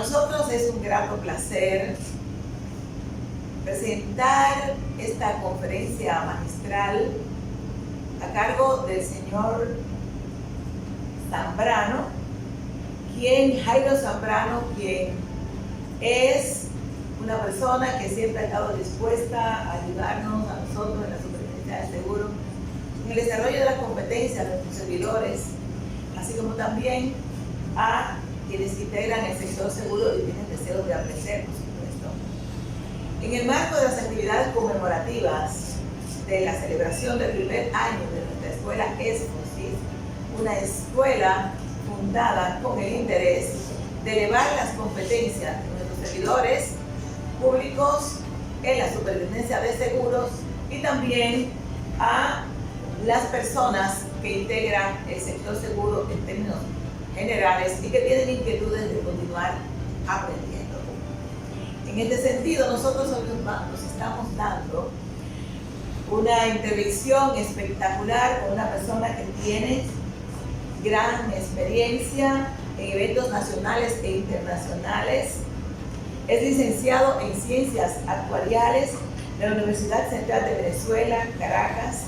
nosotros es un grato placer presentar esta conferencia magistral a cargo del señor Zambrano, Jairo Zambrano, quien es una persona que siempre ha estado dispuesta a ayudarnos a nosotros en la Superintendencia de Seguro en el desarrollo de las competencias de nuestros servidores, así como también a quienes integran el sector seguro y tienen deseos de aprender, por supuesto. En el marco de las actividades conmemorativas de la celebración del primer año de nuestra escuela ESFOSIS, una escuela fundada con el interés de elevar las competencias de nuestros servidores públicos en la Superintendencia de Seguros y también a las personas que integran el sector seguro en términos generales y que tienen inquietudes de continuar aprendiendo. En este sentido, nosotros hoy nos estamos dando una intervención espectacular con una persona que tiene gran experiencia en eventos nacionales e internacionales. Es licenciado en Ciencias Actuariales de la Universidad Central de Venezuela, Caracas,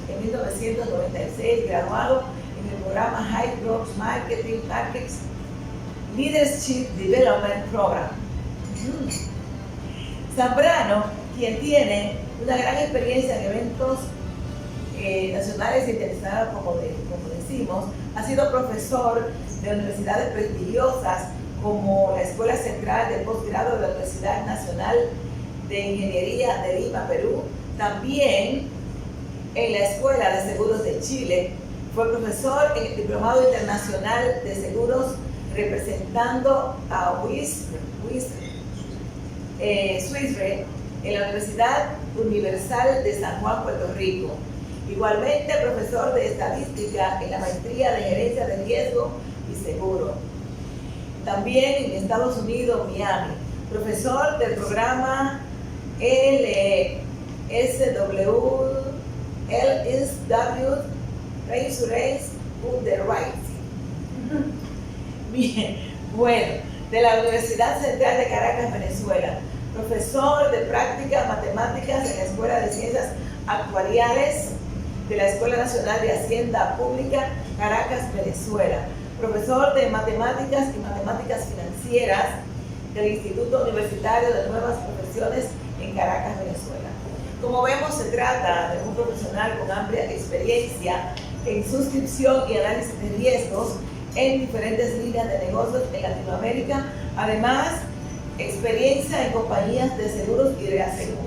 en 1996, graduado en el programa High Growth Markets Leadership Development Program. Zambrano, quien tiene una gran experiencia en eventos nacionales e internacionales, como decimos, ha sido profesor de universidades prestigiosas como la Escuela Central de Postgrado de la Universidad Nacional de Ingeniería de Lima, Perú. También en la Escuela de Seguros de Chile. Fue profesor en el Diplomado Internacional de Seguros representando a Swissre en la Universidad Universal de San Juan, Puerto Rico. Igualmente profesor de Estadística en la Maestría de Gerencia de Riesgo y Seguro. También en Estados Unidos, Miami. Profesor del programa LSW Insurance Underwriting. Bien, bueno, de la Universidad Central de Caracas, Venezuela. Profesor de Prácticas Matemáticas en la Escuela de Ciencias Actuariales de la Escuela Nacional de Hacienda Pública, Caracas, Venezuela. Profesor de Matemáticas y Matemáticas Financieras del Instituto Universitario de Nuevas Profesiones en Caracas, Venezuela. Como vemos, se trata de un profesional con amplia experiencia en suscripción y análisis de riesgos en diferentes líneas de negocios en Latinoamérica, además experiencia en compañías de seguros y reaseguros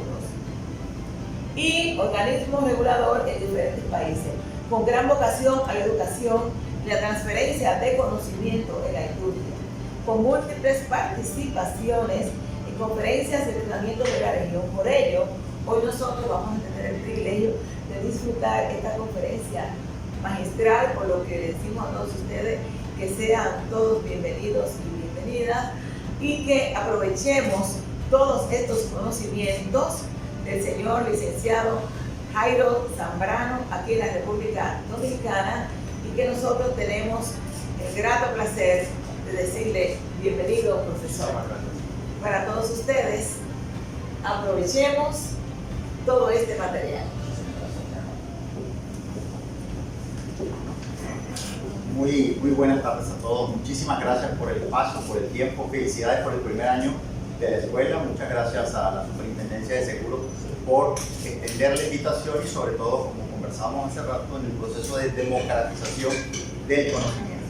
y organismos reguladores en diferentes países, con gran vocación a la educación y la transferencia de conocimiento en la industria, con múltiples participaciones en conferencias y entrenamientos de la región. Por ello, hoy nosotros vamos a tener el privilegio de disfrutar esta conferencia magistral, por lo que decimos a todos ustedes que sean todos bienvenidos y bienvenidas y que aprovechemos todos estos conocimientos del señor licenciado Jairo Zambrano aquí en la República Dominicana y que nosotros tenemos el grato placer de decirle bienvenido, profesor. Para todos ustedes, aprovechemos todo este material. Muy buenas tardes a todos. Muchísimas gracias por el espacio, por el tiempo. Felicidades por el primer año de la escuela. Muchas gracias a la Superintendencia de Seguros por extender la invitación y sobre todo, como conversábamos hace rato, en el proceso de democratización del conocimiento.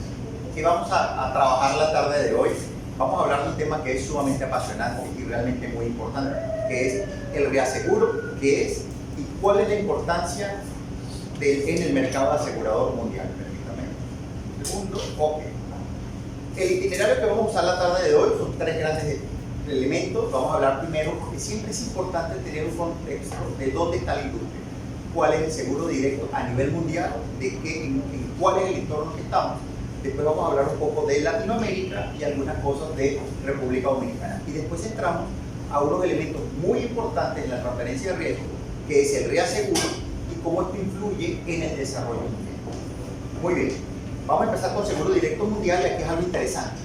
¿Qué vamos a trabajar la tarde de hoy? Vamos a hablar de un tema que es sumamente apasionante y realmente muy importante, que es el reaseguro, qué es y cuál es la importancia en el mercado asegurador mundial. Segundo, enfoque. El itinerario que vamos a usar la tarde de hoy son tres grandes elementos. Vamos a hablar primero, porque siempre es importante tener un contexto de dónde está la industria, cuál es el seguro directo a nivel mundial, en cuál es el entorno que estamos. Después vamos a hablar un poco de Latinoamérica y algunas cosas de República Dominicana. Y después entramos a unos elementos muy importantes en la transferencia de riesgo, que es el reaseguro y cómo esto influye en el desarrollo mundial. Muy bien. Vamos a empezar con seguro directo mundial, y aquí es algo interesante.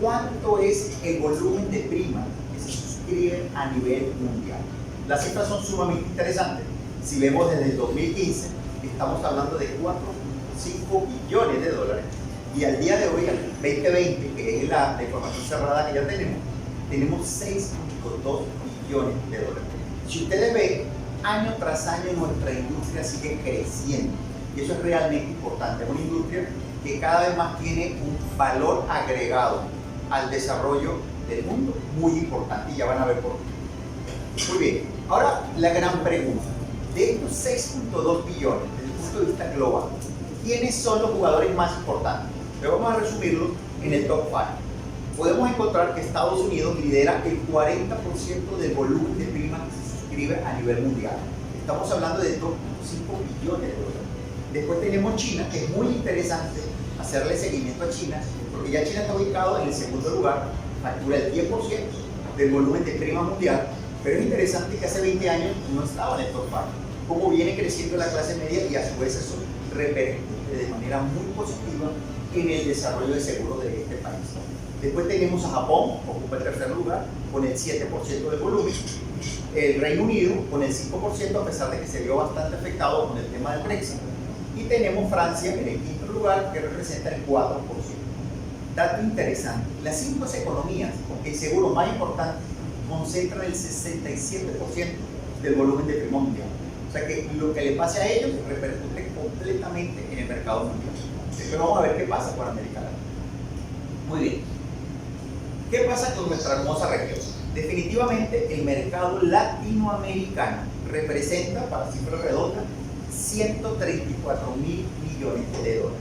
¿cuánto es el volumen de primas que se suscriben a nivel mundial? Las cifras son sumamente interesantes. Si vemos desde el 2015, estamos hablando de 4,5 billones de dólares. Y al día de hoy, al 2020, que es la información cerrada que ya tenemos 6,2 billones de dólares. Si ustedes ven, año tras año nuestra industria sigue creciendo. Y eso es realmente importante. Es una industria que cada vez más tiene un valor agregado al desarrollo del mundo muy importante. Y ya van a ver por qué. Muy bien. Ahora, la gran pregunta. De estos 6,2 billones, desde el punto de vista global, ¿quiénes son los jugadores más importantes? Pero vamos a resumirlo en el top 5. Podemos encontrar que Estados Unidos lidera el 40% del volumen de primas que se suscribe a nivel mundial. Estamos hablando de 2,5 billones de dólares. Después tenemos China, que es muy interesante hacerle seguimiento a China, porque ya China está ubicado en el segundo lugar, factura el 10% del volumen de prima mundial, pero es interesante que hace 20 años no estaba en el top 5. Cómo viene creciendo la clase media y a su vez eso repercute de manera muy positiva en el desarrollo de seguros de este país. Después tenemos a Japón, ocupa el tercer lugar, con el 7% del volumen. El Reino Unido con el 5%, a pesar de que se vio bastante afectado con el tema del Brexit. Y tenemos Francia en el quinto lugar, que representa el 4%. Dato interesante, las 5 economías con el seguro más importante concentran el 67% del volumen de prima mundial. O sea que lo que le pase a ellos repercute completamente en el mercado mundial. Entonces vamos a ver qué pasa con América Latina. Muy bien. ¿Qué pasa con nuestra hermosa región? Definitivamente el mercado latinoamericano representa, para cifras redondas, 134 mil millones de dólares.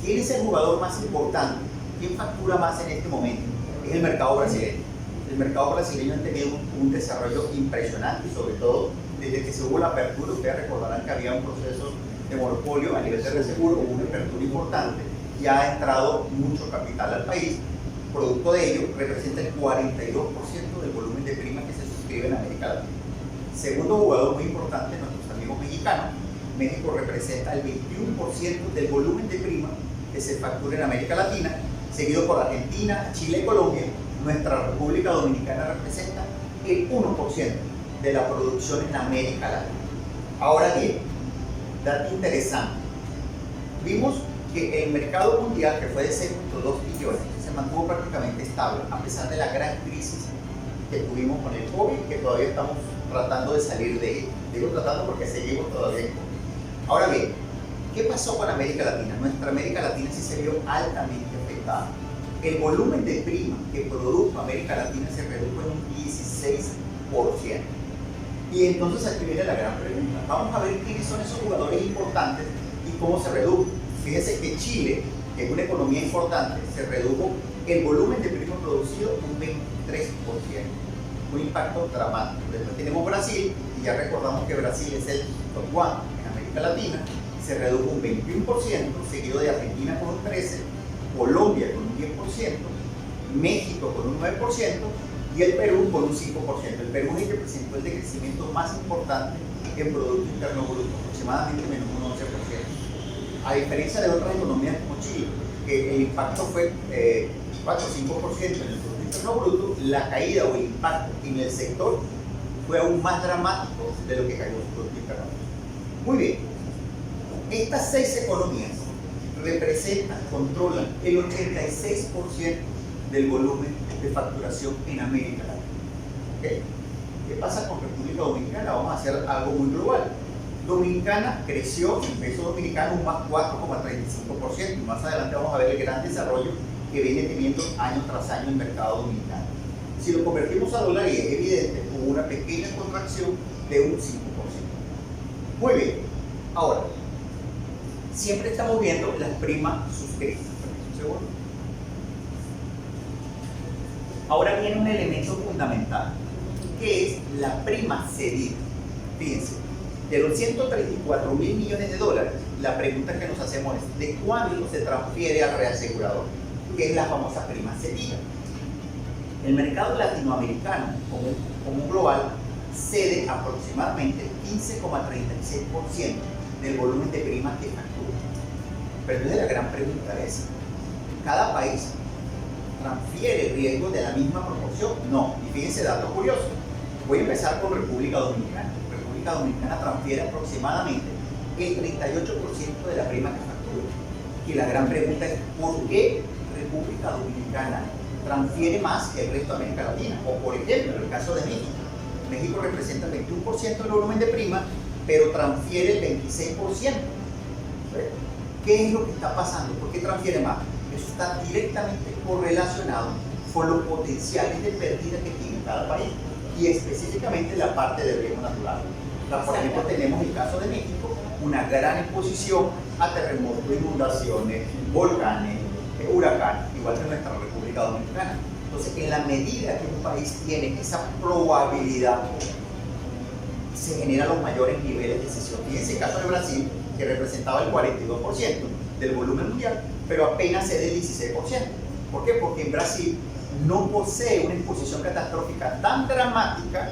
¿Quién es el jugador más importante? ¿Quién factura más en este momento? Es el mercado brasileño. El mercado brasileño ha tenido un desarrollo impresionante y sobre todo desde que se hubo la apertura, ustedes recordarán que había un proceso de monopolio a nivel de reseguro, hubo una apertura importante y ha entrado mucho capital al país. Producto de ello, representa el 42% del volumen de primas que se suscribe en América Latina. Segundo jugador muy importante, nuestros amigos mexicanos. México representa el 21% del volumen de primas que se factura en América Latina, seguido por Argentina, Chile y Colombia. Nuestra República Dominicana representa el 1% de la producción en América Latina. Ahora bien, dato interesante. Vimos que el mercado mundial, que fue de 6,2 billones, se mantuvo prácticamente estable, a pesar de la gran crisis que tuvimos con el COVID, que todavía estamos tratando de salir de ella. Digo tratando porque seguimos todavía en COVID. Ahora bien, ¿qué pasó con América Latina? Nuestra América Latina sí se vio altamente afectada. El volumen de prima que produjo América Latina se redujo en un 16%. Y entonces aquí viene la gran pregunta. Vamos a ver quiénes son esos jugadores importantes y cómo se redujo. Fíjense que Chile, que es una economía importante, se redujo el volumen de prima producido un 23%. Un impacto dramático. Después tenemos Brasil, y ya recordamos que Brasil es el top 1 en América Latina, se redujo un 21%, seguido de Argentina con un 13%, Colombia con un 10%, México con un 9% y el Perú con un 5%. El Perú es el que presentó el decrecimiento más importante en Producto Interno Bruto, aproximadamente menos un 11%. A diferencia de otras economías como Chile, que el impacto fue 4 o 5% en el Producto Interno Bruto, la caída o el impacto en el sector fue aún más dramático de lo que cayó el Producto Interno Bruto. Muy bien, estas 6 economías representan, controlan el 86% del volumen de facturación en América Latina. ¿Okay? ¿Qué pasa con República Dominicana? Vamos a hacer algo muy global. Dominicana creció en peso dominicano un más 4,35%. Y más adelante vamos a ver el gran desarrollo que viene teniendo año tras año el mercado dominicano. Si lo convertimos a dólar, y es evidente, hubo una pequeña contracción de un 5%. Muy bien, ahora, siempre estamos viendo las primas suscritas. Un segundo. Ahora viene un elemento fundamental, que es la prima cedida. Fíjense, de los 134 mil millones de dólares, la pregunta que nos hacemos es, ¿de cuándo se transfiere al reasegurador? Que es la famosa prima cedida. El mercado latinoamericano, como global, cede aproximadamente 15,36% del volumen de primas que factura. Pero entonces la gran pregunta es, cada país transfiere riesgo de la misma proporción. No. Y fíjense, dato curioso. Voy a empezar con República Dominicana. República Dominicana transfiere aproximadamente el 38% de la prima que factura. Y la gran pregunta es, ¿por qué República Dominicana transfiere más que el resto de América Latina? O por ejemplo, en el caso de México. México representa el 21% del volumen de prima, pero transfiere el 26%. ¿Qué es lo que está pasando? ¿Por qué transfiere más? Eso está directamente correlacionado con los potenciales de pérdida que tiene cada país y específicamente la parte de riesgo natural. Por ejemplo, tenemos el caso de México, una gran exposición a terremotos, inundaciones, volcanes, huracanes, igual que nuestra República Dominicana. Entonces, en la medida que un país tiene esa probabilidad, se generan los mayores niveles de cesión. Fíjense el caso de Brasil, que representaba el 42% del volumen mundial, pero apenas cede el 16%. ¿Por qué? Porque en Brasil no posee una exposición catastrófica tan dramática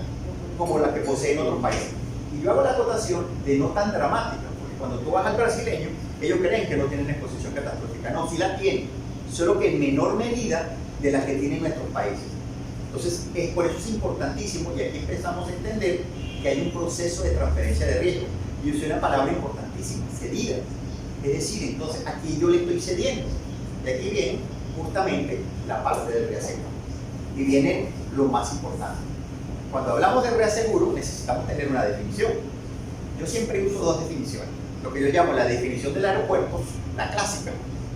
como la que posee en otros países. Y yo hago la acotación de no tan dramática, porque cuando tú vas al brasileño, ellos creen que no tienen exposición catastrófica. No, sí la tienen, solo que en menor medida de la que tienen nuestros países. Entonces, por eso es importantísimo, y aquí empezamos a entender que hay un proceso de transferencia de riesgo. Y usé una palabra importantísima, cedida. Es decir, entonces aquí yo le estoy cediendo. Y aquí viene justamente la parte del reaseguro. Y viene lo más importante. Cuando hablamos de reaseguro, necesitamos tener una definición. Yo siempre uso dos definiciones. Lo que yo llamo la definición del aeropuerto, la clásica,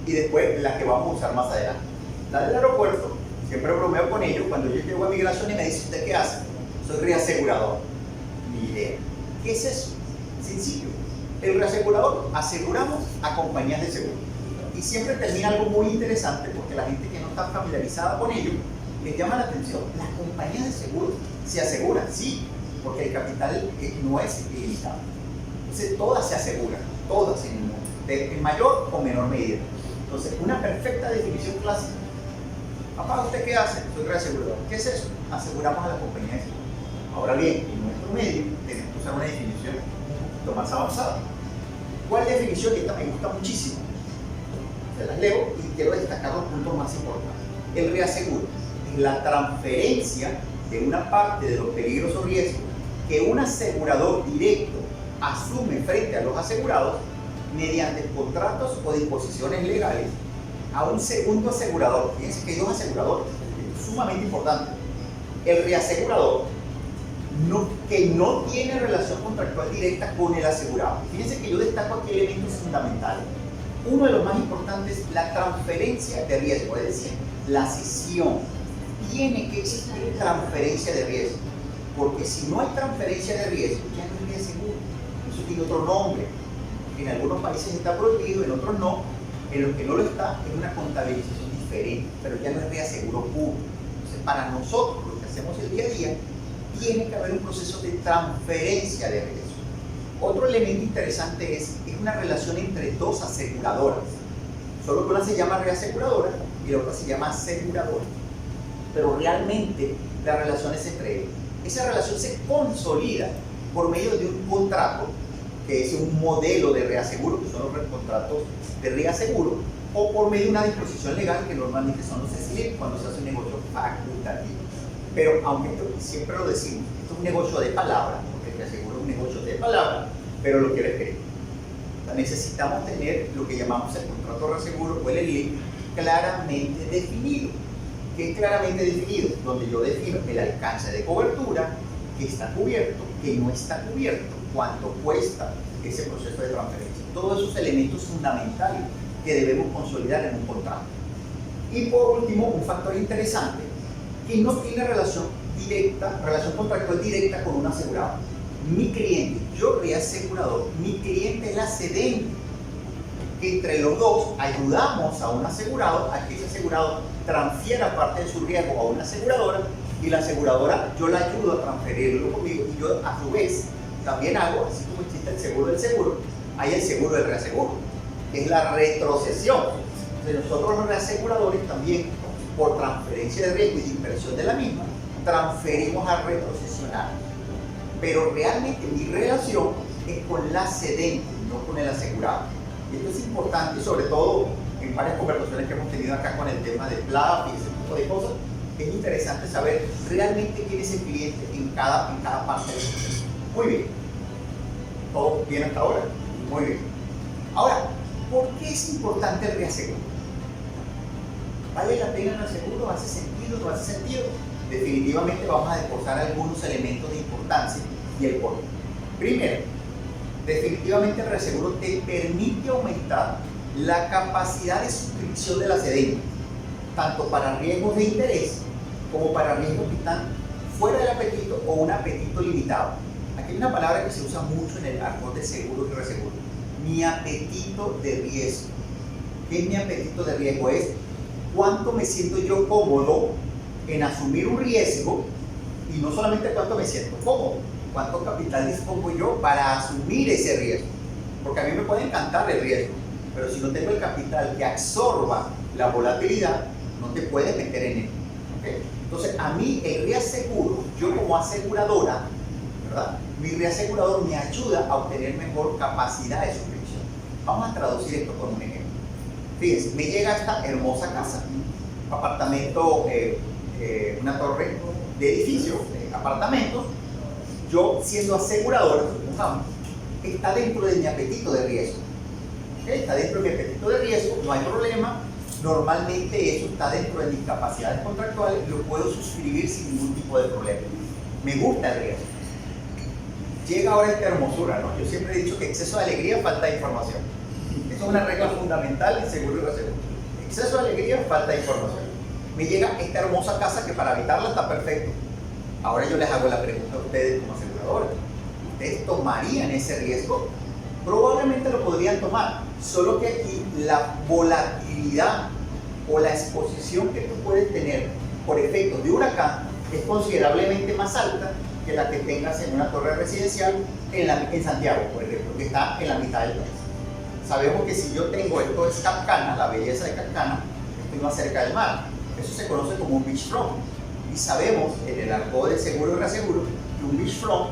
y después la que vamos a usar más adelante. La del aeropuerto, siempre bromeo con ellos, cuando yo llego a migración y me dicen, ¿usted qué hace? Soy reasegurador. Ni idea. ¿Qué es eso? Sencillo. El reasegurador, aseguramos a compañías de seguro. Y siempre termina algo muy interesante porque la gente que no está familiarizada con ello les llama la atención. Las compañías de seguro se aseguran, sí, porque el capital no es ilimitado. Entonces todas se aseguran, todas en el mundo, en mayor o menor medida. Entonces, una perfecta definición clásica. Papá, ¿usted qué hace? Soy reasegurador. ¿Qué es eso? Aseguramos a la compañía de seguro. Ahora bien, en nuestro medio tenemos que usar una definición un poquito más avanzada. ¿Cuál definición? Esta me gusta muchísimo. Se las leo y quiero destacar los puntos más importantes. El reaseguro es la transferencia de una parte de los peligros o riesgos que un asegurador directo asume frente a los asegurados mediante contratos o disposiciones legales a un segundo asegurador. Fíjense que hay dos aseguradores, es sumamente importante. El reasegurador, que no tiene relación contractual directa con el asegurado. Fíjense que yo destaco aquí elementos fundamentales. Uno de los más importantes es la transferencia de riesgo, es decir, la cesión. Tiene que existir transferencia de riesgo, porque si no hay transferencia de riesgo, ya no es reaseguro. Eso tiene otro nombre. En algunos países está prohibido, en otros no. En los que no lo está, es una contabilización diferente, pero ya no es reaseguro puro. Entonces, para nosotros, lo que hacemos el día a día, tiene que haber un proceso de transferencia de riesgo. Otro elemento interesante es una relación entre dos aseguradoras. Solo que una se llama reaseguradora y la otra se llama aseguradora. Pero realmente la relación es entre ellos. Esa relación se consolida por medio de un contrato, que es un modelo de reaseguro, que son los contratos de reaseguro, o por medio de una disposición legal, que normalmente son los SLIP, cuando se hace un negocio facultativo. Pero aunque esto siempre lo decimos, esto es un negocio de palabra, porque el reaseguro es un negocio de palabra, pero lo quiero escribir. Necesitamos tener lo que llamamos el contrato de reaseguro o el SLIP claramente definido. ¿Qué es claramente definido? Donde yo defino el alcance de cobertura, que está cubierto, que no está cubierto, cuánto cuesta ese proceso de transferencia. Todos esos elementos fundamentales que debemos consolidar en un contrato. Y por último, un factor interesante que no tiene relación contractual directa con un asegurado. Mi cliente, yo reasegurador, mi cliente es la cedente. Que entre los dos ayudamos a un asegurado a que ese asegurado transfiera parte de su riesgo a una aseguradora y la aseguradora yo la ayudo a transferirlo conmigo y yo a su vez también hago, así como existe el seguro del seguro, hay el seguro del reaseguro, que es la retrocesión. Entonces nosotros los reaseguradores también, por transferencia de riesgo y de inversión de la misma, transferimos a retrocesionar. Pero realmente mi relación es con la cedente, no con el asegurado. Y esto es importante, sobre todo en varias conversaciones que hemos tenido acá con el tema de PLAF y ese tipo tipo de cosas, es interesante saber realmente quién es el cliente en cada parte del proceso. Muy bien. ¿Todo bien hasta ahora? Muy bien. Ahora, ¿por qué es importante el reaseguro? ¿Vale la pena el reaseguro? ¿Hace sentido? ¿No hace sentido? Definitivamente vamos a desglosar algunos elementos de importancia y el por qué. Primero, definitivamente el reaseguro te permite aumentar la capacidad de suscripción de la cedente, tanto para riesgos de interés como para riesgos que están fuera del apetito o un apetito limitado. Aquí hay una palabra que se usa mucho en el argot de seguros y reaseguros: mi apetito de riesgo. ¿Qué es mi apetito de riesgo? Es cuánto me siento yo cómodo en asumir un riesgo, y no solamente cuánto me siento cómodo, cuánto capital dispongo yo para asumir ese riesgo. Porque a mí me puede encantar el riesgo, pero si no tengo el capital que absorba la volatilidad, no te puedes meter en él. ¿Okay? Entonces, a mí el reaseguro, yo como aseguradora, ¿verdad? Mi reasegurador me ayuda a obtener mejor capacidad de suscripción. Vamos a traducir esto con un ejemplo. Fíjense, me llega esta hermosa casa, apartamento, una torre de edificio, de apartamentos. Yo, siendo asegurador, supongamos, está dentro de mi apetito de riesgo. ¿Okay? Está dentro de mi apetito de riesgo, no hay problema. Normalmente eso está dentro de mis capacidades contractuales, lo puedo suscribir sin ningún tipo de problema. Me gusta el riesgo. Llega ahora esta hermosura, ¿no? Yo siempre he dicho que exceso de alegría, falta de información. Eso es una regla fundamental en seguro y reaseguro. Exceso de alegría, falta de información. Me llega esta hermosa casa que para habitarla está perfecto. Ahora yo les hago la pregunta a ustedes como aseguradores. ¿Ustedes tomarían ese riesgo? Probablemente lo podrían tomar, solo que aquí la volatilidad o la exposición que tú puedes tener por efectos de huracán es considerablemente más alta que la que tengas en una torre residencial en Santiago, por ejemplo, que está en la mitad del país. Sabemos que si yo tengo esto es Capcana, la belleza de Capcana, estoy más cerca del mar. Eso se conoce como un beachfront. Y sabemos en el argot de seguro y reaseguro que un beachfront,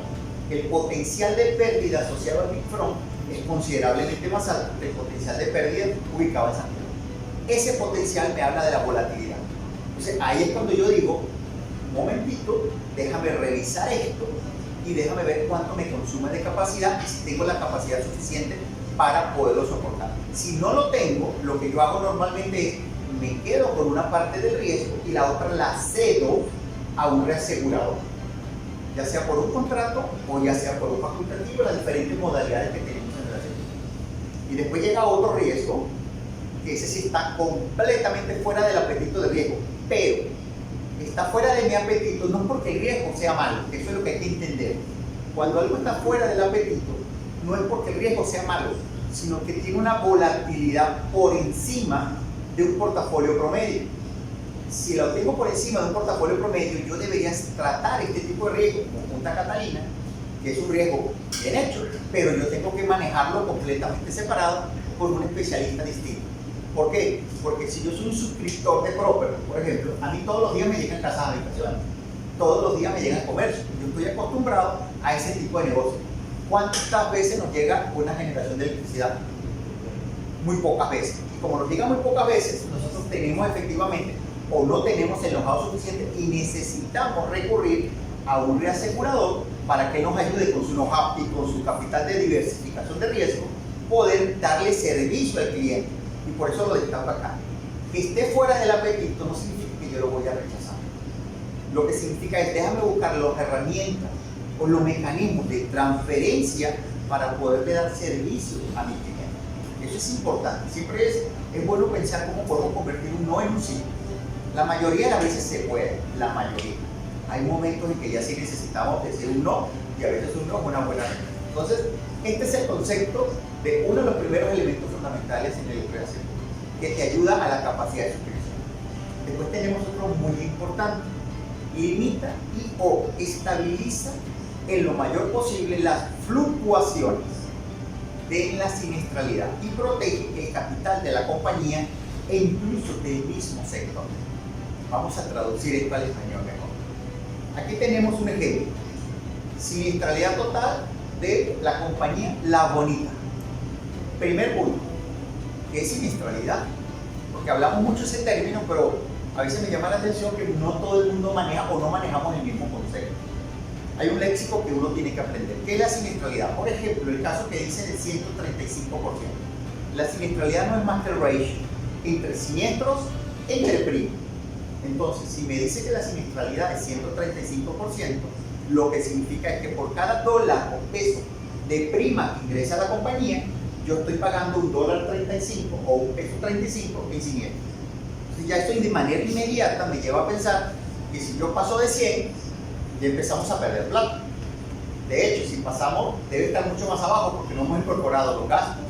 el potencial de pérdida asociado al beachfront es considerablemente más alto que el potencial de pérdida ubicado en Santiago. Ese potencial me habla de la volatilidad. Entonces ahí es cuando yo digo, un momentito, déjame revisar esto y déjame ver cuánto me consume de capacidad y si tengo la capacidad suficiente para poderlo soportar. Si no lo tengo, lo que yo hago normalmente es me quedo con una parte del riesgo y la otra la cedo a un reasegurador, ya sea por un contrato o ya sea por un facultativo, las diferentes modalidades que tenemos en el seguro. Y después llega otro riesgo, que ese sí está completamente fuera del apetito de riesgo, pero está fuera de mi apetito no porque el riesgo sea malo, eso es lo que hay que entender. Cuando algo está fuera del apetito, no es porque el riesgo sea malo, sino que tiene una volatilidad por encima de un portafolio promedio. Si lo tengo por encima de un portafolio promedio, yo debería tratar este tipo de riesgo como Punta Catalina, que es un riesgo bien hecho, pero yo tengo que manejarlo completamente separado por un especialista distinto. ¿Por qué? Porque si yo soy un suscriptor de Proper, por ejemplo, a mí todos los días me llegan casas de habitaciones, todos los días me llegan comercio, yo estoy acostumbrado a ese tipo de negocio. ¿Cuántas veces nos llega una generación de electricidad? Muy pocas veces. Y como nos llega muy pocas veces, nosotros tenemos efectivamente o no tenemos el know-how suficiente y necesitamos recurrir a un reasegurador para que nos ayude con su know-how y con su capital de diversificación de riesgo, poder darle servicio al cliente. Y por eso lo destaco acá. Que esté fuera del apetito no significa que yo lo voy a rechazar. Lo que significa es déjame buscar las herramientas o los mecanismos de transferencia para poderle dar servicio a mi cliente. Eso es importante. Siempre es bueno pensar cómo podemos convertir un no en un sí. La mayoría de las veces se puede, la mayoría. Hay momentos en que ya sí necesitamos decir un no y a veces un no es una buena respuesta. Entonces, este es el concepto de uno de los primeros elementos fundamentales en el reaseguro, que te ayuda a la capacidad de suscripción. Después tenemos otro muy importante: limita y o estabiliza en lo mayor posible las fluctuaciones de la siniestralidad y protege el capital de la compañía e incluso del mismo sector. Vamos a traducir esto al español mejor. Aquí tenemos un ejemplo: siniestralidad total de la compañía La Bonita. Primer punto, ¿qué es siniestralidad? Porque hablamos mucho de ese término, pero a veces me llama la atención que no todo el mundo maneja o no manejamos el mismo concepto. Hay un léxico que uno tiene que aprender. ¿Qué es la siniestralidad? Por ejemplo, el caso que dice del 135%. La siniestralidad no es más que el ratio entre siniestros entre primos. Entonces, si me dice que la siniestralidad es 135%, lo que significa es que por cada dólar o peso de prima que ingresa a la compañía, yo estoy pagando $1.35 o un peso 35 en siniestro. Entonces ya esto de manera inmediata me lleva a pensar que si yo paso de 100, ya empezamos a perder plata. De hecho, si pasamos, debe estar mucho más abajo porque no hemos incorporado los gastos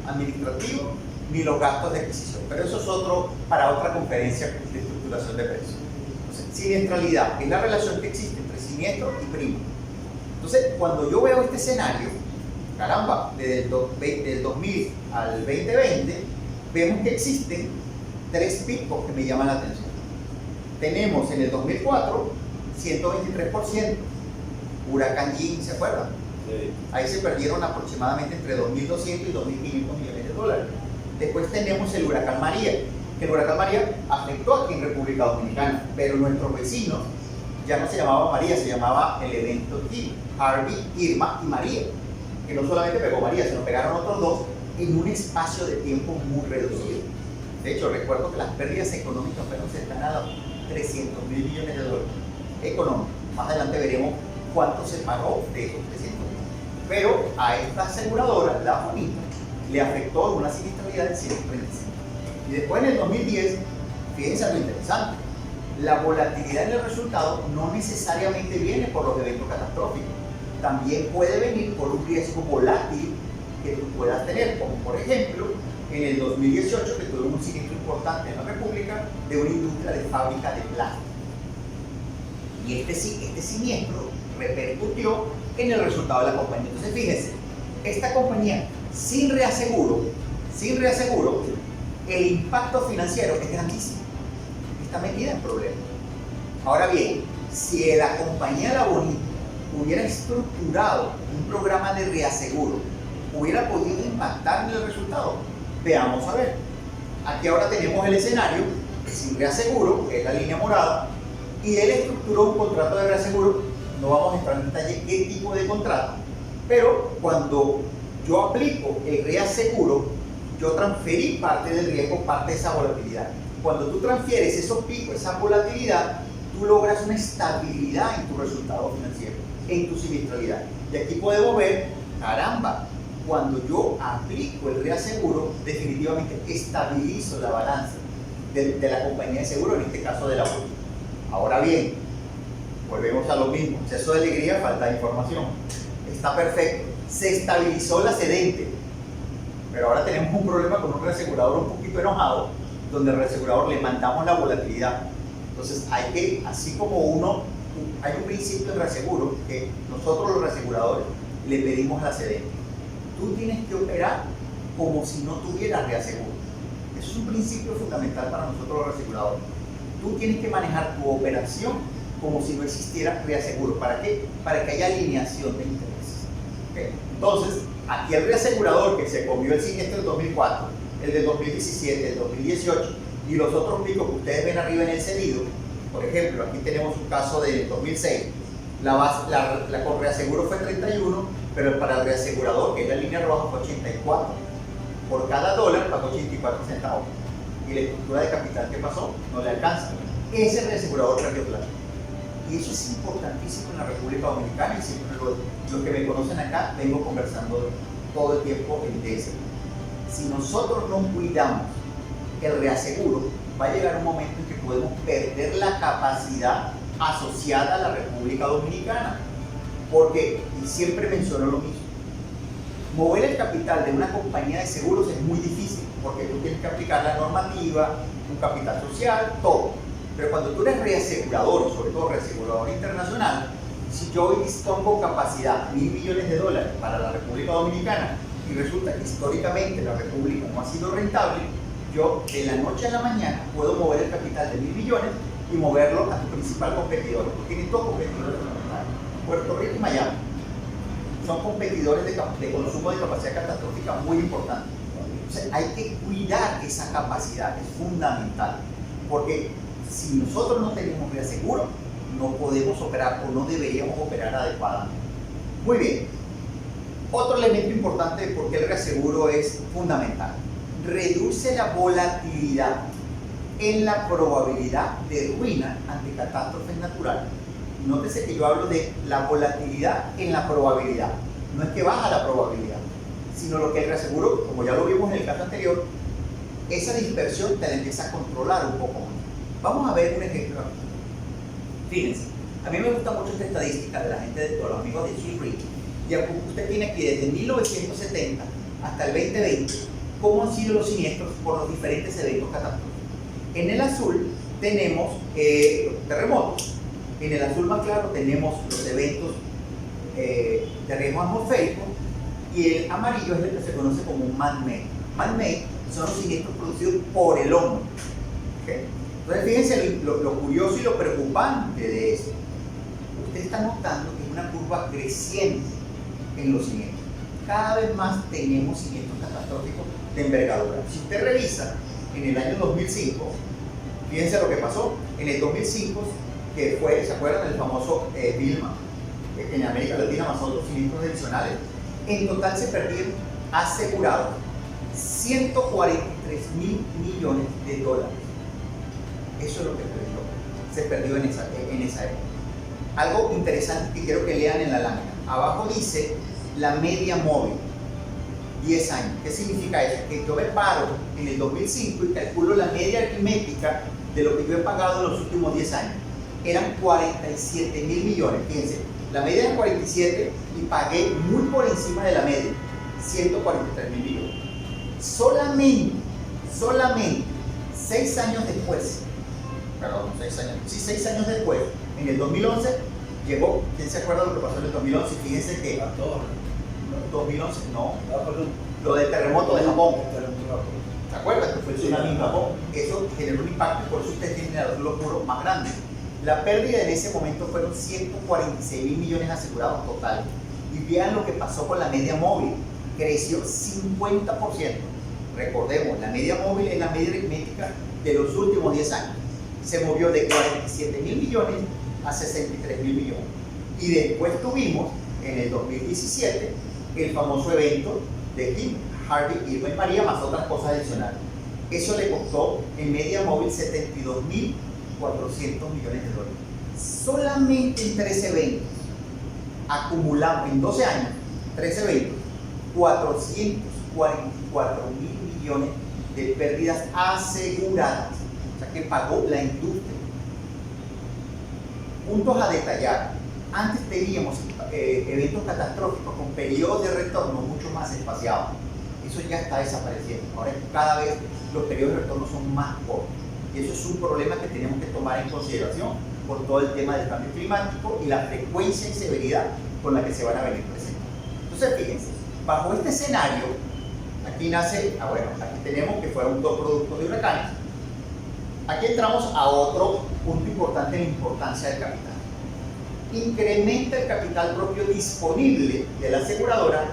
administrativos ni los gastos de adquisición. Pero eso es otro para otra conferencia de estructuración de precios. Entonces, siniestralidad es la relación que existe entre siniestro y prima. Entonces, cuando yo veo este escenario, caramba, desde el 2000 al 2020, vemos que existen 3 picos que me llaman la atención. Tenemos en el 2004 123%, huracán Jeanne, ¿se acuerdan? Sí. Ahí se perdieron aproximadamente entre 2.200 y 2.500 millones de dólares. Después tenemos el huracán María, que el huracán María afectó aquí en República Dominicana, pero nuestros vecinos ya no se llamaba María, se llamaba el evento T, Harvey, Irma y María, que no solamente pegó María, sino pegaron otros dos en un espacio de tiempo muy reducido. De hecho, recuerdo que las pérdidas económicas fueron cercanas a 300 mil millones de dólares económicos. Más adelante veremos cuánto se pagó de esos 300 mil. Pero a esta aseguradora, la Bonita, le afectó una siniestralidad de 135. Y después en el 2010, fíjense lo interesante, la volatilidad en el resultado no necesariamente viene por los eventos catastróficos, también puede venir por un riesgo volátil que tú puedas tener, como por ejemplo en el 2018 que tuvimos un siniestro importante en la República de una industria de fábrica de plástico. Y este siniestro repercutió en el resultado de la compañía. Entonces fíjense, esta compañía sin reaseguro, el impacto financiero es grandísimo. Está metida en problemas. Ahora bien, si la compañía La Bonita hubiera estructurado un programa de reaseguro, hubiera podido impactar en el resultado. Veamos a ver. Aquí ahora tenemos el escenario sin reaseguro, que es la línea morada, y él estructuró un contrato de reaseguro. No vamos a entrar en detalle qué tipo de contrato, pero cuando yo aplico el reaseguro, yo transferí parte del riesgo, parte de esa volatilidad. Cuando tú transfieres esos picos, esa volatilidad, tú logras una estabilidad en tu resultado financiero, en tu siniestralidad. Y aquí podemos ver, caramba, cuando yo aplico el reaseguro, definitivamente estabilizo la balanza de la compañía de seguro, en este caso de la Bonita. Ahora bien, volvemos a lo mismo, exceso de alegría, falta de información. Está perfecto, se estabilizó la cedente, pero ahora tenemos un problema con un reasegurador un poquito enojado, donde al reasegurador le mandamos la volatilidad. Entonces hay que, así como hay un principio de reaseguro que nosotros los reaseguradores le pedimos a la cedente. Tú tienes que operar como si no tuvieras reaseguro. Eso es un principio fundamental para nosotros los reaseguradores. Tú tienes que manejar tu operación como si no existiera reaseguro. ¿Para qué? Para que haya alineación de intereses. ¿Okay? Entonces, aquí el reasegurador que se comió el siniestro del 2004, el del 2017, el 2018 y los otros picos que ustedes ven arriba en el cedido, por ejemplo, aquí tenemos un caso del 2006, la con reaseguro fue 31, pero para el reasegurador, que es la línea roja, fue 84. Por cada dólar pagó 84 centavos. Y la estructura de capital que pasó no le alcanza. Ese reasegurador perdió plata. Y eso es importantísimo en la República Dominicana, y siempre los que me conocen acá vengo conversando todo el tiempo de ese. Si nosotros no cuidamos el reaseguro, va a llegar un momento en que podemos perder la capacidad asociada a la República Dominicana. Porque, y siempre menciono lo mismo, mover el capital de una compañía de seguros es muy difícil, porque tú tienes que aplicar la normativa, un capital social, todo. Pero cuando tú eres reasegurador, sobre todo reasegurador internacional, si yo hoy dispongo capacidad $1.000 millones para la República Dominicana y resulta que históricamente la República no ha sido rentable, yo de la noche a la mañana puedo mover el capital de $1.000 millones y moverlo a tu principal competidor. Tú tienes dos competidores fundamentales, Puerto Rico y Miami. Son competidores de consumo de capacidad catastrófica muy importantes. Entonces hay que cuidar esa capacidad, es fundamental, porque Si nosotros no tenemos reaseguro, no podemos operar o no deberíamos operar adecuadamente. Muy bien. Otro elemento importante de por qué el reaseguro es fundamental. Reduce la volatilidad en la probabilidad de ruina ante catástrofes naturales. Nótese que yo hablo de la volatilidad en la probabilidad. No es que baja la probabilidad, sino lo que el reaseguro, como ya lo vimos en el caso anterior, esa dispersión te la empieza a controlar un poco más. Vamos a ver un ejemplo aquí. Fíjense, a mí me gusta mucho esta estadística de la gente, de todos los amigos de Swiss Re. Y usted tiene aquí desde 1970 hasta el 2020 cómo han sido los siniestros por los diferentes eventos catastróficos. En el azul tenemos los terremotos, en el azul más claro tenemos los eventos de riesgo atmosférico, y el amarillo es el que se conoce como man-made. Man-made son los siniestros producidos por el hombre. ¿Okay? Entonces fíjense lo curioso y lo preocupante de esto. Usted está notando que es una curva creciente en los siniestros. Cada vez más tenemos siniestros catastróficos de envergadura. Si usted revisa en el año 2005, fíjense lo que pasó. En el 2005, que fue, ¿se acuerdan del famoso Vilma? En América Latina, más otros siniestros adicionales. En total se perdieron asegurados 143 mil millones de dólares. Eso es lo que se perdió en esa época. Algo interesante que quiero que lean en la lámina. Abajo dice la media móvil, 10 años. ¿Qué significa eso? Que yo me paro en el 2005 y calculo la media aritmética de lo que yo he pagado en los últimos 10 años. Eran 47 mil millones. Fíjense, la media es 47 y pagué muy por encima de la media, 143 mil millones. Solamente 6 años después, perdón, 6 años después, en el 2011, llegó. ¿Quién se acuerda de lo que pasó en el 2011? Fíjense que... 2011, no. Lo del terremoto de Japón. ¿Se acuerdan? Que fue el tsunami en Japón. Eso generó un impacto y por eso ustedes tienen el azul oscuro más grande. La pérdida en ese momento fueron 146 mil millones asegurados total. Y vean lo que pasó con la media móvil. Creció 50%. Recordemos, la media móvil es la media aritmética de los últimos 10 años. Se movió de 47 mil millones a 63 mil millones. Y después tuvimos, en el 2017, el famoso evento de Harvey, Irma y María, más otras cosas adicionales. Eso le costó en media móvil 72.400 millones de dólares. Solamente en 3 eventos, acumulamos en 12 años, 3 eventos, 444 mil millones de pérdidas aseguradas. O sea que pagó la industria. Puntos a detallar. Antes teníamos eventos catastróficos con periodos de retorno mucho más espaciados. Eso ya está desapareciendo. Ahora cada vez los periodos de retorno son más cortos. Y eso es un problema que tenemos que tomar en consideración por todo el tema del cambio climático y la frecuencia y severidad con la que se van a venir presentando. Entonces, fíjense, bajo este escenario, aquí nace, aquí tenemos que fueron 2 productos de huracanes. Aquí entramos a otro punto importante en la importancia del capital. Incrementa el capital propio disponible de la aseguradora,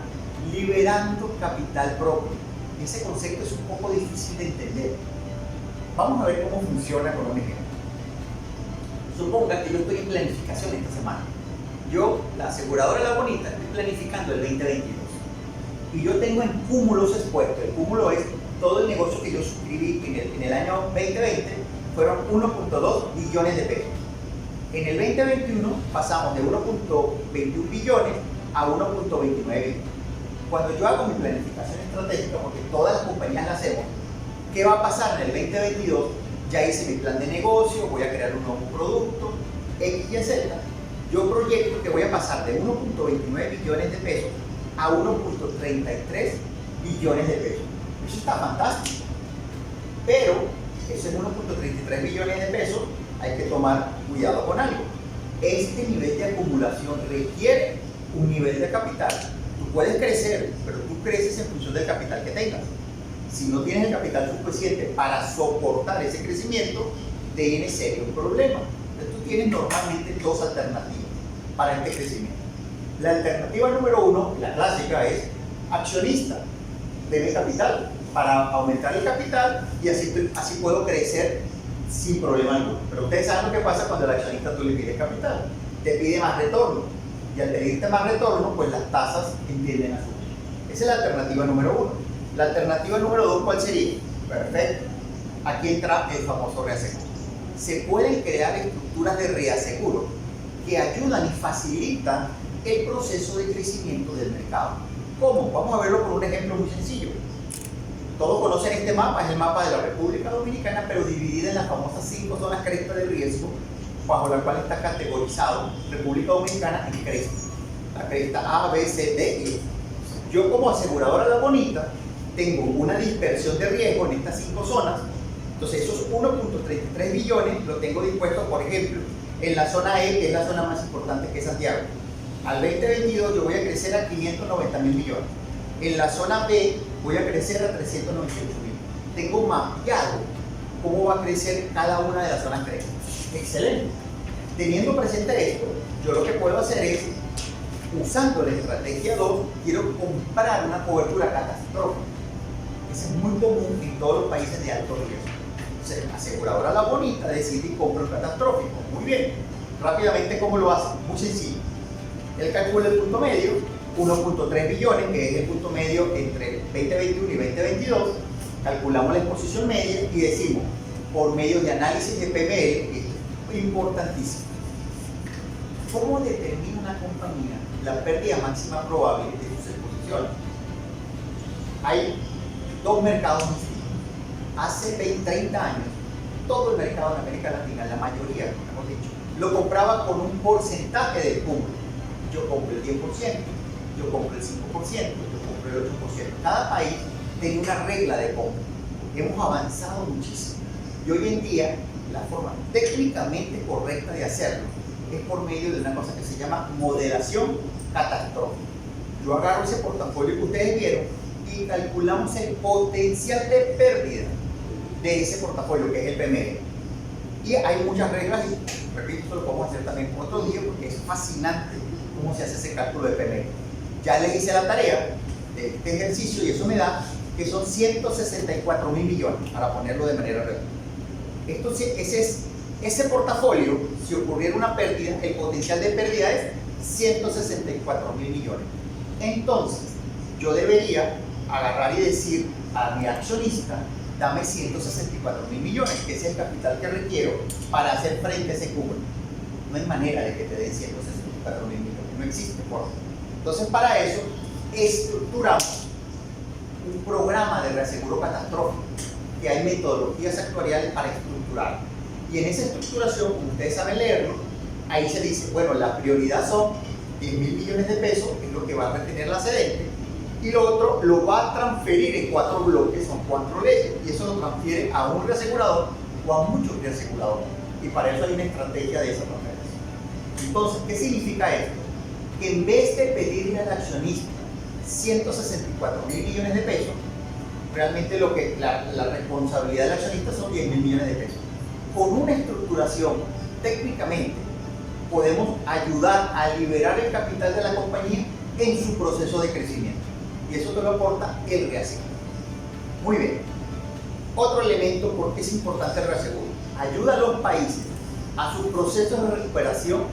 liberando capital propio. Ese concepto es un poco difícil de entender. Vamos a ver cómo funciona con un ejemplo. Suponga que yo estoy en planificación esta semana. Yo, la aseguradora La Bonita, estoy planificando el 2022. Y yo tengo en cúmulos expuestos. El cúmulo es todo el negocio que yo suscribí en el año 2020, fueron 1.2 billones de pesos. En el 2021 pasamos de 1.21 billones a 1.29 billones. Cuando yo hago mi planificación estratégica, porque todas las compañías la hacemos, ¿qué va a pasar en el 2022? Ya hice mi plan de negocio, voy a crear un nuevo producto, X, Y, Z. Yo proyecto que voy a pasar de 1.29 billones de pesos a 1.33 billones de pesos. Eso está fantástico. Pero esos 1.33 billones de pesos hay que tomar cuidado con algo. Este nivel de acumulación requiere un nivel de capital. Tú puedes crecer, pero tú creces en función del capital que tengas. Si no tienes el capital suficiente para soportar ese crecimiento, tiene serio un problema. Entonces tú tienes normalmente 2 alternativas para este crecimiento. La alternativa número 1, la clásica, es accionista. Deme capital para aumentar el capital y así puedo crecer sin problema alguno. Pero ustedes saben lo que pasa cuando el accionista tú le pides capital, te pide más retorno, y al pedirte más retorno, pues las tasas tienden a subir. Esa es la alternativa número uno. La alternativa número dos, ¿cuál sería? Perfecto. Aquí entra el famoso reaseguro. Se pueden crear estructuras de reaseguro que ayudan y facilitan el proceso de crecimiento del mercado. ¿Cómo? Vamos a verlo con un ejemplo muy sencillo. Todos conocen este mapa, es el mapa de la República Dominicana, pero dividida en las famosas 5 zonas cresta de riesgo, bajo la cual está categorizado República Dominicana en crestas. La cresta A, B, C, D y E. Yo como aseguradora La Bonita tengo una dispersión de riesgo en estas 5 zonas. Entonces esos 1.33 billones los tengo dispuestos, por ejemplo, en la zona E, que es la zona más importante, que es Santiago. Al 2022 yo voy a crecer a 590 mil millones. En la zona B voy a crecer a 398 mil. Tengo mapeado cómo va a crecer cada una de las zonas crestas. Excelente. Teniendo presente esto, yo lo que puedo hacer es, usando la estrategia 2, quiero comprar una cobertura catastrófica. Eso es muy común en todos los países de alto riesgo. Entonces, la aseguradora La Bonita decide y compra un catastrófico. Muy bien. Rápidamente, ¿cómo lo hace? Muy sencillo. Él calcula el punto medio, 1.3 billones, que es el punto medio entre 2021 y 2022. Calculamos la exposición media y decimos, por medio de análisis de PML, esto es importantísimo. ¿Cómo determina una compañía la pérdida máxima probable de sus exposiciones? Hay dos mercados distintos. Hace 20, 30 años, todo el mercado en América Latina, la mayoría, mejor dicho, lo compraba con un porcentaje del cúmulo. Yo compro el 10%, yo compro el 5%, yo compro el 8%. Cada país tenía una regla de compra. Hemos avanzado muchísimo. Y hoy en día, la forma técnicamente correcta de hacerlo es por medio de una cosa que se llama moderación catastrófica. Yo agarro ese portafolio que ustedes vieron y calculamos el potencial de pérdida de ese portafolio, que es el PML. Y hay muchas reglas, y repito, esto lo podemos hacer también otro día porque es fascinante cómo se hace ese cálculo de PML. Ya les hice la tarea de este ejercicio y eso me da que son 164 mil millones, para ponerlo de manera real. Ese portafolio, si ocurriera una pérdida, el potencial de pérdida es 164 mil millones. Entonces, yo debería agarrar y decir a mi accionista, dame 164 mil millones, que es el capital que requiero para hacer frente a ese cúmulo. No hay manera de que te den 164 mil millones, no existe forma. Entonces, para eso, estructuramos un programa de reaseguro catastrófico, que hay metodologías actuariales para estructurar. Y en esa estructuración, como ustedes saben leerlo, ahí se dice, bueno, la prioridad son 10 mil millones de pesos, que es lo que va a retener la cedente, y lo otro lo va a transferir en 4 bloques, son 4 leyes, y eso lo transfiere a un reasegurador o a muchos reaseguradores. Y para eso hay una estrategia de esa transferencia. Entonces, ¿qué significa esto? Que en vez de pedirle al accionista 164 mil millones de pesos, realmente la responsabilidad del accionista son 10 mil millones de pesos. Con una estructuración, técnicamente, podemos ayudar a liberar el capital de la compañía en su proceso de crecimiento. Y eso te lo aporta el reaseguro. Muy bien. Otro elemento, porque es importante el reaseguro, ayuda a los países a sus procesos de recuperación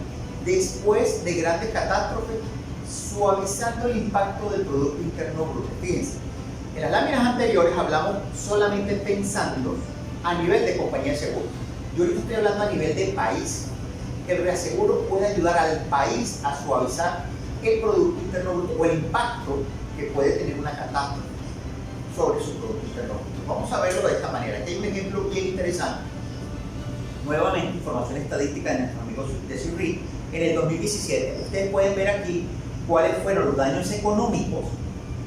después de grandes catástrofes, suavizando el impacto del Producto Interno Bruto. Fíjense, en las láminas anteriores hablamos solamente pensando a nivel de compañía de seguro. Yo ahorita estoy hablando a nivel de país. El reaseguro puede ayudar al país a suavizar el Producto Interno Bruto o el impacto que puede tener una catástrofe sobre su Producto Interno Bruto. Vamos a verlo de esta manera. Aquí hay un ejemplo bien interesante. Nuevamente, información estadística de nuestros amigos de CIRRI. En el 2017, ustedes pueden ver aquí cuáles fueron los daños económicos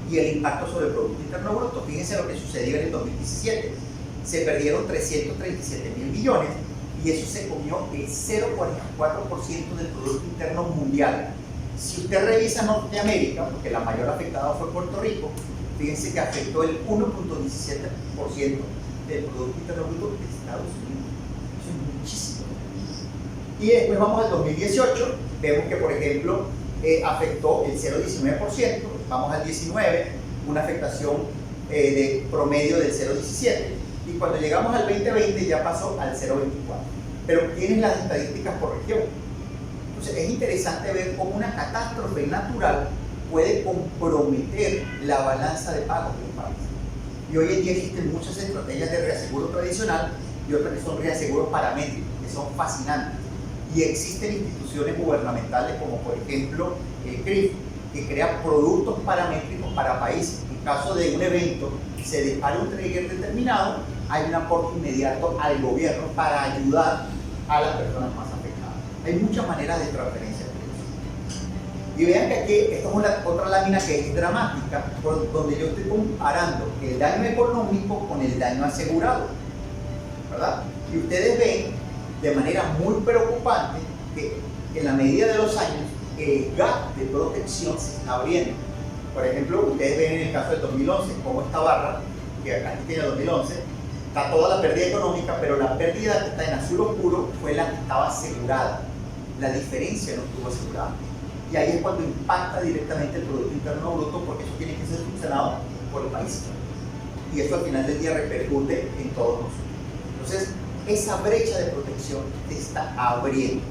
y el impacto sobre el Producto Interno Bruto. Fíjense lo que sucedió en el 2017. Se perdieron 337 mil millones y eso se comió el 0,44% del Producto Interno Mundial. Si usted revisa Norteamérica, porque la mayor afectada fue Puerto Rico, fíjense que afectó el 1,17% del Producto Interno Bruto de Estados Unidos. Eso es muchísimo. Y después vamos al 2018, vemos que por ejemplo afectó el 0,19%, vamos al 19, una afectación de promedio del 0,17%. Y cuando llegamos al 2020 ya pasó al 0,24. Pero tienes las estadísticas por región. Entonces es interesante ver cómo una catástrofe natural puede comprometer la balanza de pagos de un país. Y hoy en día existen muchas estrategias de reaseguro tradicional y otras que son reaseguros paramétricos, que son fascinantes. Y existen instituciones gubernamentales como por ejemplo el CRIF, que crea productos paramétricos para países. En caso de un evento, se dispara un trigger determinado, hay un aporte inmediato al gobierno para ayudar a las personas más afectadas. Hay muchas maneras de transferencia de riesgo. Y vean que aquí, esta es otra lámina que es dramática, donde yo estoy comparando el daño económico con el daño asegurado, ¿verdad? Y ustedes ven de manera muy preocupante que en la medida de los años el gap de protección se está abriendo. Por ejemplo, ustedes ven en el caso del 2011 cómo esta barra, que acá tiene el 2011, está toda la pérdida económica, pero la pérdida que está en azul oscuro fue la que estaba asegurada. La diferencia no estuvo asegurada. Y ahí es cuando impacta directamente el Producto Interno Bruto, porque eso tiene que ser subsanado por el país. Y eso al final del día repercute en todos nosotros. Entonces, esa brecha de protección se está abriendo.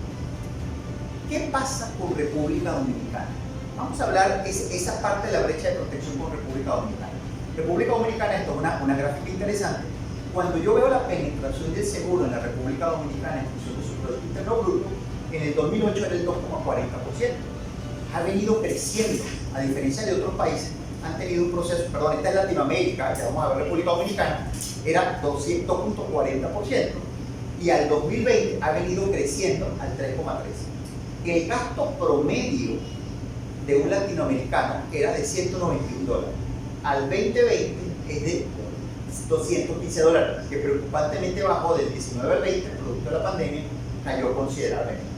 ¿Qué pasa con República Dominicana? Vamos a hablar esa parte de la brecha de protección con República Dominicana. República Dominicana, esto es una gráfica interesante. Cuando yo veo la penetración del seguro en la República Dominicana en función de su Producto Interno Bruto, en el 2008 era el 2,40%. Ha venido creciendo, a diferencia de otros países, han tenido un proceso, perdón, esta es Latinoamérica, ya vamos a ver República Dominicana, era 200,40% y al 2020 ha venido creciendo al 3,13%. El gasto promedio de un latinoamericano era de $191. Al 2020 es de $215, que preocupantemente bajó del 19 al 20, producto de la pandemia, cayó considerablemente.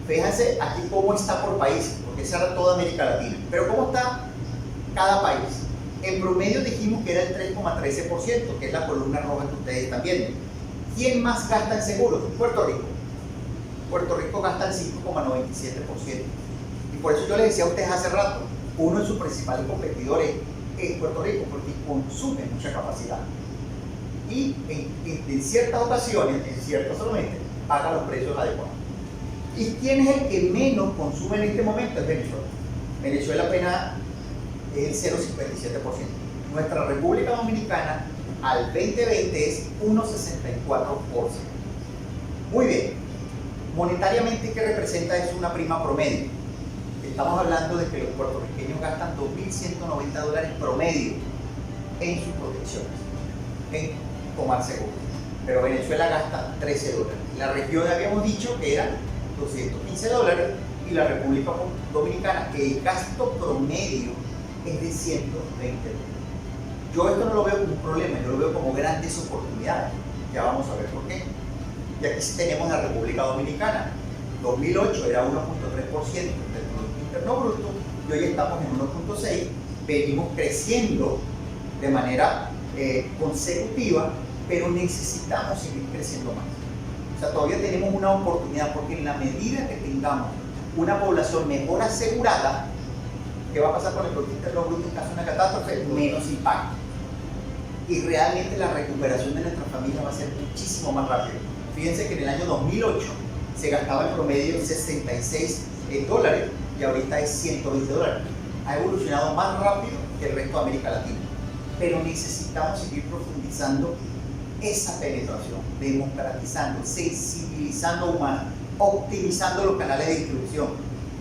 Fíjense aquí cómo está por país, porque esa era toda América Latina, pero cómo está cada país. En promedio dijimos que era el 3,13%, que es la columna roja que ustedes están viendo. ¿Quién más gasta en seguros? Puerto Rico. Puerto Rico gasta el 5,97%. Y por eso yo les decía a ustedes hace rato, uno de sus principales competidores es Puerto Rico, porque consume mucha capacidad. Y en ciertas ocasiones, en ciertas solamente, paga los precios adecuados. ¿Y quién es el que menos consume en este momento? Es Venezuela. Venezuela apenas es el 0,57%. Nuestra República Dominicana al 2020 es 1,64%. Muy bien. Monetariamente, ¿qué representa eso? Una prima promedio. Estamos hablando de que los puertorriqueños gastan $2.190 promedio en sus protecciones, en tomar seguro. Pero Venezuela gasta $13. La región habíamos dicho que era $215 y la República Dominicana, el gasto promedio es de $120. Yo esto no lo veo como un problema, yo lo veo como grandes oportunidades. Ya vamos a ver por qué. Y aquí sí tenemos la República Dominicana. 2008 era 1,3% del Producto Interno Bruto y hoy estamos en 1,6%. Venimos creciendo de manera consecutiva, pero necesitamos seguir creciendo más. O sea, todavía tenemos una oportunidad, porque en la medida que tengamos una población mejor asegurada, ¿qué va a pasar con el Producto Interno Bruto en caso de una catástrofe? Menos impacto. Y realmente la recuperación de nuestra familia va a ser muchísimo más rápida. Fíjense que en el año 2008 se gastaba en promedio $66 y ahorita es $120. Ha evolucionado más rápido que el resto de América Latina. Pero necesitamos seguir profundizando esa penetración, democratizando, sensibilizando humanos, optimizando los canales de distribución.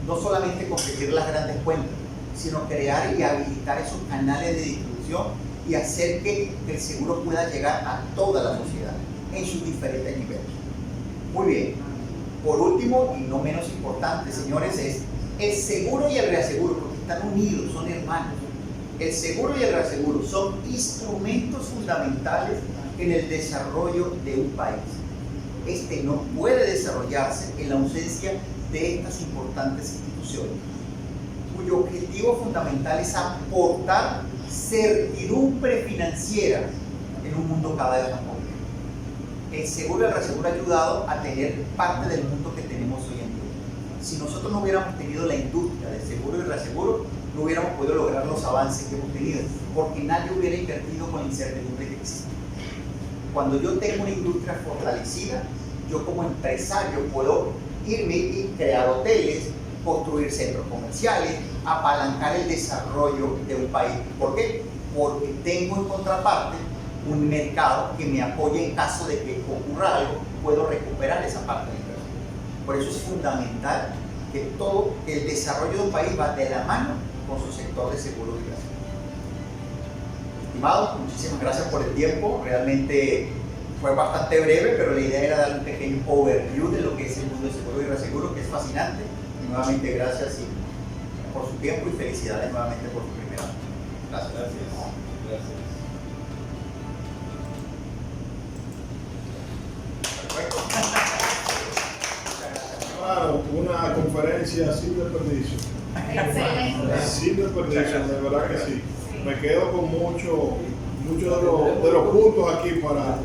No solamente conseguir las grandes cuentas, sino crear y habilitar esos canales de distribución y hacer que el seguro pueda llegar a toda la sociedad en sus diferentes niveles. Muy bien. Por último, y no menos importante, señores, es el seguro y el reaseguro, porque están unidos, son hermanos. El seguro y el reaseguro son instrumentos fundamentales en el desarrollo de un país. Este no puede desarrollarse en la ausencia de estas importantes instituciones, cuyo objetivo fundamental es aportar certidumbre financiera en un mundo cada vez más complejo. El seguro y el reaseguro ha ayudado a tener parte del mundo que tenemos hoy en día. Si nosotros no hubiéramos tenido la industria del seguro y reaseguro, no hubiéramos podido lograr los avances que hemos tenido, porque nadie hubiera invertido con la incertidumbre que existe. Cuando yo tengo una industria fortalecida, yo como empresario puedo irme y crear hoteles, construir centros comerciales, apalancar el desarrollo de un país. ¿Por qué? Porque tengo en contraparte un mercado que me apoye en caso de que ocurra algo, puedo recuperar esa parte de la inversión. Por eso es fundamental que todo el desarrollo de un país va de la mano con su sector de seguros y reaseguros. Estimados, muchísimas gracias por el tiempo. Realmente fue bastante breve, pero la idea era dar un pequeño overview de lo que es el mundo de seguros y reaseguros, que es fascinante. Y nuevamente gracias por su tiempo y felicidades nuevamente por su primer año. Gracias. Gracias. Perfecto. Claro, una conferencia sin desperdicio. Excelente. Sin desperdicio, de verdad que sí. Me quedo con muchos de los puntos aquí para